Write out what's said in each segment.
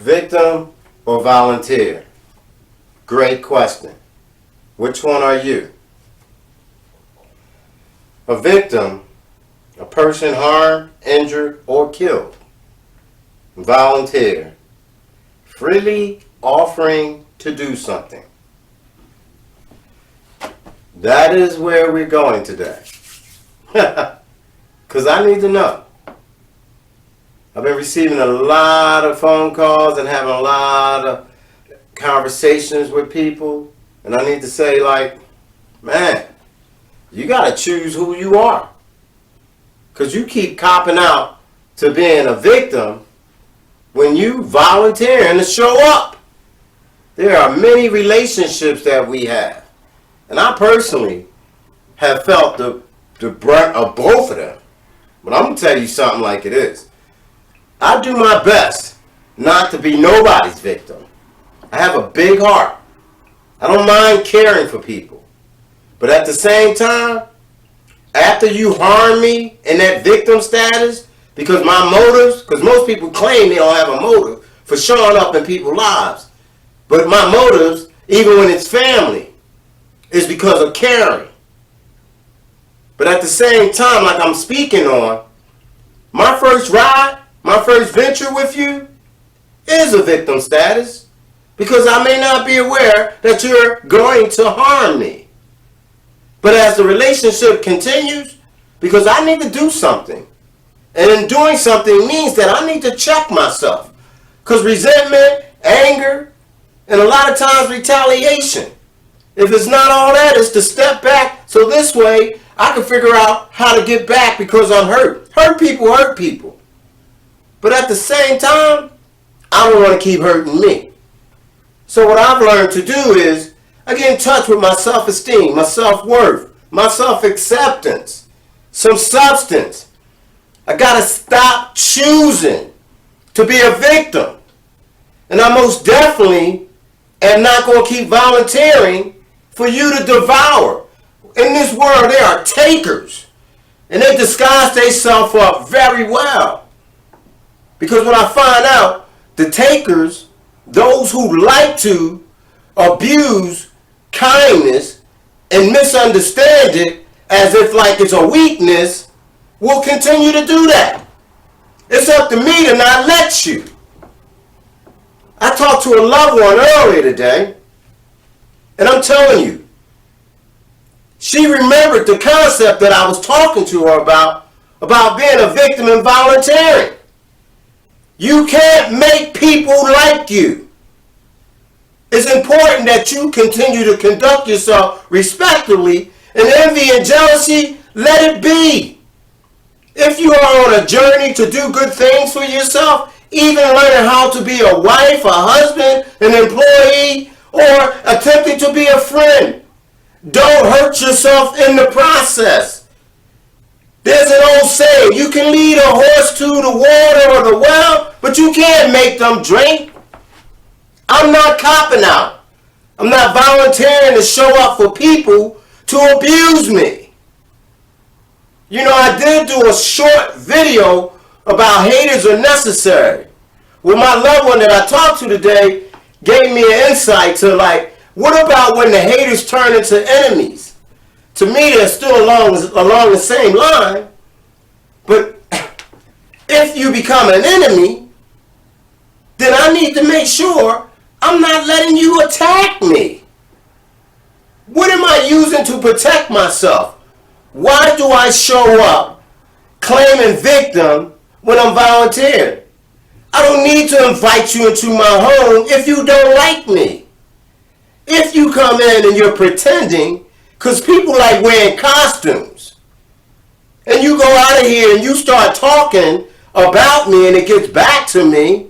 Victim or volunteer? Great question. Which one are you? A victim, a person harmed, injured, or killed. Volunteer, freely offering to do something. That is where we're going today. Because I need to know. I've been receiving a lot of phone calls and having a lot of conversations with people. And I need to say, like, man, you got to choose who you are. Because you keep copping out to being a victim when you volunteering to show up. There are many relationships that we have. And I personally have felt the brunt of both of them. But I'm going to tell you something like it is. I do my best not to be nobody's victim. I have a big heart. I don't mind caring for people. But at the same time, after you harm me in that victim status, because my motives, because most people claim they don't have a motive for showing up in people's lives. But my motives, even when it's family, is because of caring. But at the same time, like I'm speaking on, my first ride, my first venture with you is a victim status because I may not be aware that you're going to harm me. But as the relationship continues, because I need to do something, and in doing something means that I need to check myself. Because resentment, anger, and a lot of times retaliation, if it's not all that, it's to step back so this way I can figure out how to get back because I'm hurt. Hurt people. But at the same time, I don't want to keep hurting me. So what I've learned to do is I get in touch with my self-esteem, my self-worth, my self-acceptance, some substance. I got to stop choosing to be a victim. And I most definitely am not going to keep volunteering for you to devour. In this world, there are takers. And they disguise themselves up very well. Because when I find out, the takers, those who like to abuse kindness and misunderstand it as if like it's a weakness, will continue to do that. It's up to me to not let you. I talked to a loved one earlier today, and I'm telling you, she remembered the concept that I was talking to her about being a victim and volunteering. You can't make people like you. It's important that you continue to conduct yourself respectfully, and envy and jealousy, let it be. If you are on a journey to do good things for yourself, even learning how to be a wife, a husband, an employee, or attempting to be a friend, don't hurt yourself in the process. There's an old saying, you can lead a horse to the water or the well, but you can't make them drink. I'm not copping out. I'm not volunteering to show up for people to abuse me. You know, I did do a short video about haters are necessary. Well, my loved one that I talked to today gave me an insight to like, what about when the haters turn into enemies? To me, they're still along the same line. But if you become an enemy, then I need to make sure I'm not letting you attack me. What am I using to protect myself? Why do I show up claiming victim when I'm volunteering? I don't need to invite you into my home if you don't like me. If you come in and you're pretending, because people like wearing costumes, and you go out of here and you start talking about me and it gets back to me,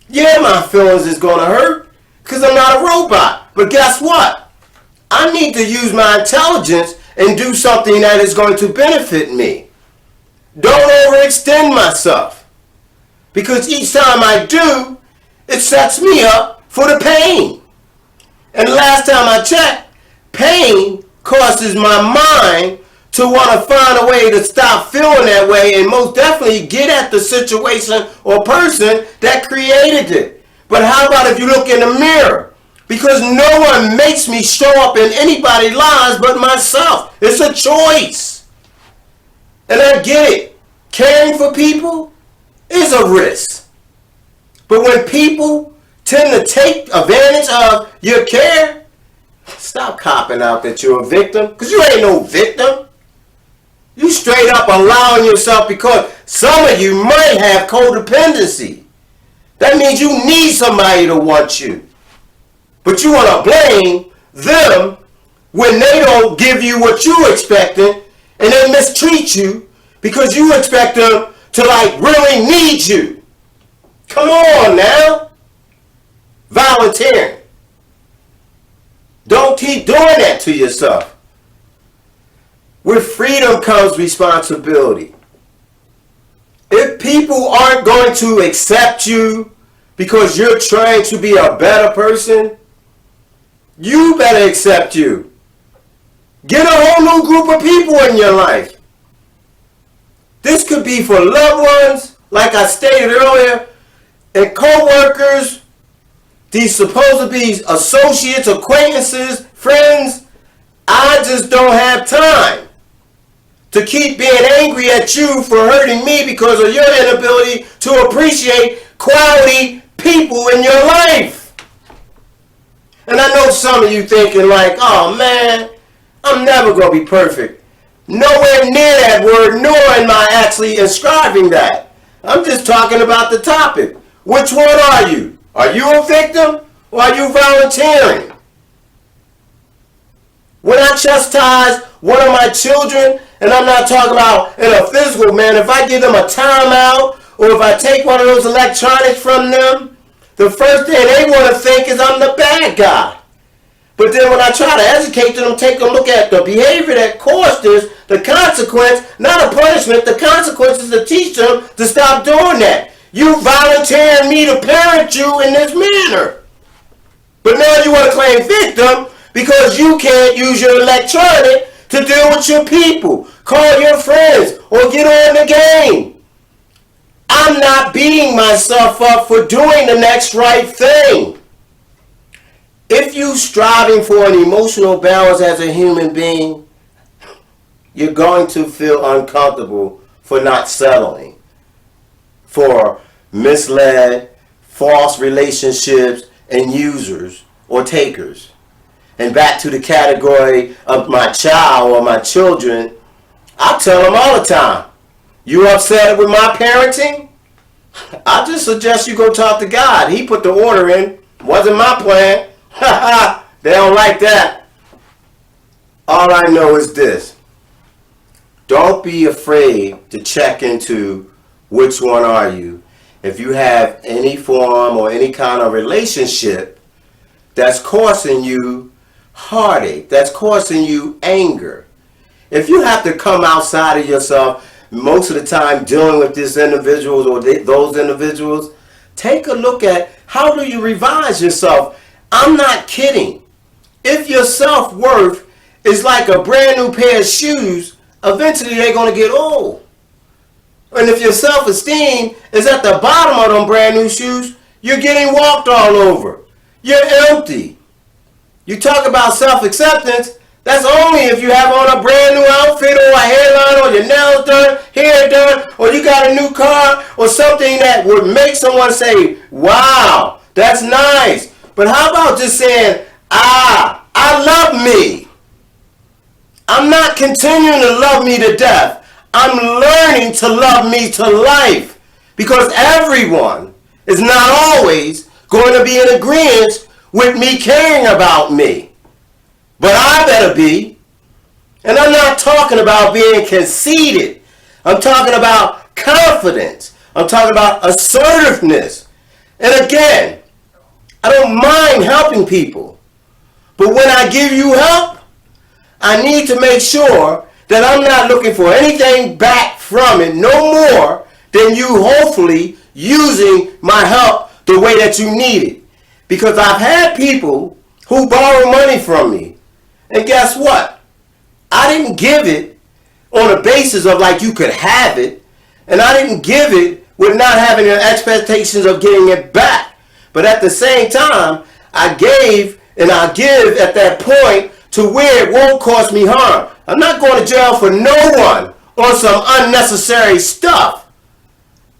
yeah, my feelings is going to hurt because I'm not a robot. But guess what? I need to use my intelligence and do something that is going to benefit me. Don't overextend myself. Because each time I do, it sets me up for the pain. And last time I checked, pain causes my mind to want to find a way to stop feeling that way and most definitely get at the situation or person that created it. But how about if you look in the mirror? Because no one makes me show up in anybody's lives but myself. It's a choice. And I get it. Caring for people is a risk. But when people tend to take advantage of your care, stop copping out that you're a victim. Because you ain't no victim. You straight up allowing yourself, because some of you might have codependency. That means you need somebody to want you. But you want to blame them when they don't give you what you expecting, and they mistreat you because you expect them to like really need you. Come on now. Volunteering. Don't keep doing that to yourself. With freedom comes responsibility. If people aren't going to accept you because you're trying to be a better person, you better accept you. Get a whole new group of people in your life. This could be for loved ones, like I stated earlier, and co-workers, these supposed to be associates, acquaintances, friends. I just don't have time to keep being angry at you for hurting me because of your inability to appreciate quality people in your life. And I know some of you thinking like, oh man, I'm never going to be perfect. Nowhere near that word, nor am I actually inscribing that. I'm just talking about the topic. Which one are you? Are you a victim or are you volunteering? When I chastise one of my children, and I'm not talking about in a physical manner, if I give them a timeout or if I take one of those electronics from them, the first thing they want to think is I'm the bad guy. But then when I try to educate them, take a look at the behavior that caused this, the consequence, not a punishment, the consequence is to teach them to stop doing that. You volunteering me to parent you in this manner. But now you want to claim victim because you can't use your electronic to deal with your people. Call your friends or get on the game. I'm not beating myself up for doing the next right thing. If you striving for an emotional balance as a human being, you're going to feel uncomfortable for not settling, for misled, false relationships and users or takers. And back to the category of my child or my children, I tell them all the time, you upset with my parenting? I just suggest you go talk to God. He put the order in. Wasn't my plan. They don't like that. All I know is this. Don't be afraid to check into which one are you. If you have any form or any kind of relationship that's causing you heartache, that's causing you anger. If you have to come outside of yourself most of the time dealing with these individuals or those individuals, take a look at how do you revise yourself. I'm not kidding. If your self-worth is like a brand new pair of shoes, eventually they're going to get old. And if your self-esteem is at the bottom of them brand new shoes, you're getting walked all over. You're empty. You talk about self-acceptance, that's only if you have on a brand new outfit or a hairline or your nails done, hair done, or you got a new car or something that would make someone say, wow, that's nice. But how about just saying, I love me. I'm not continuing to love me to death. I'm learning to love me to life. Because everyone is not always going to be in agreement with me caring about me. But I better be. And I'm not talking about being conceited. I'm talking about confidence. I'm talking about assertiveness. And again, I don't mind helping people. But when I give you help, I need to make sure that I'm not looking for anything back from it, no more than you hopefully using my help the way that you need it. Because I've had people who borrow money from me. And guess what? I didn't give it on a basis of like you could have it. And I didn't give it with not having the expectations of getting it back. But at the same time, I gave and I give at that point to where it won't cause me harm. I'm not going to jail for no one on some unnecessary stuff.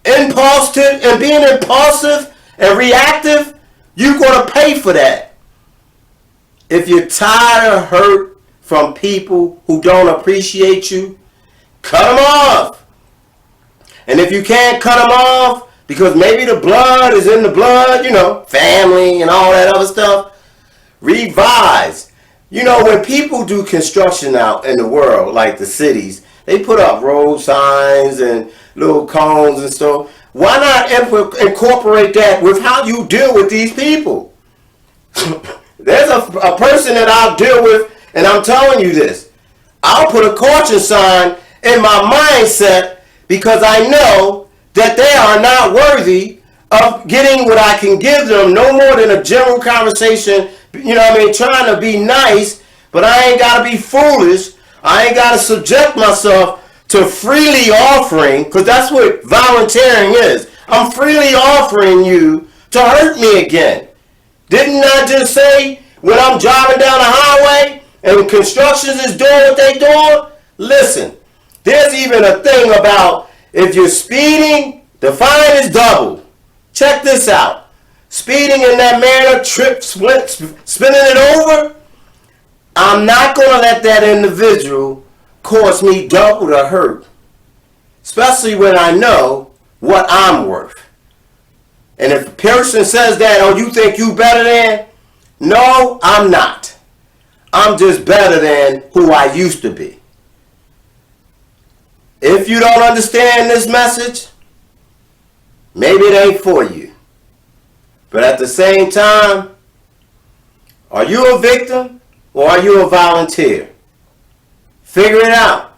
Impulsive and being impulsive and reactive, you're going to pay for that. If you're tired or hurt from people who don't appreciate you, cut them off. And if you can't cut them off, because maybe the blood is in the blood, family and all that other stuff, revise. When people do construction out in the world, like the cities, they put up road signs and little cones and stuff. Why not incorporate that with how you deal with these people? There's a person that I'll deal with, and I'm telling you this. I'll put a caution sign in my mindset because I know that they are not worthy of getting what I can give them, no more than a general conversation, trying to be nice, but I ain't got to be foolish. I ain't got to subject myself to freely offering, because that's what volunteering is. I'm freely offering you to hurt me again. Didn't I just say when I'm driving down the highway and constructions is doing what they doing? Listen, there's even a thing about if you're speeding, the fine is double. Check this out. Speeding in that manner, spinning it over, I'm not going to let that individual cause me double the hurt. Especially when I know what I'm worth. And if a person says that, oh, you think you better than? No, I'm not. I'm just better than who I used to be. If you don't understand this message, maybe it ain't for you. But at the same time, are you a victim or are you a volunteer? Figure it out.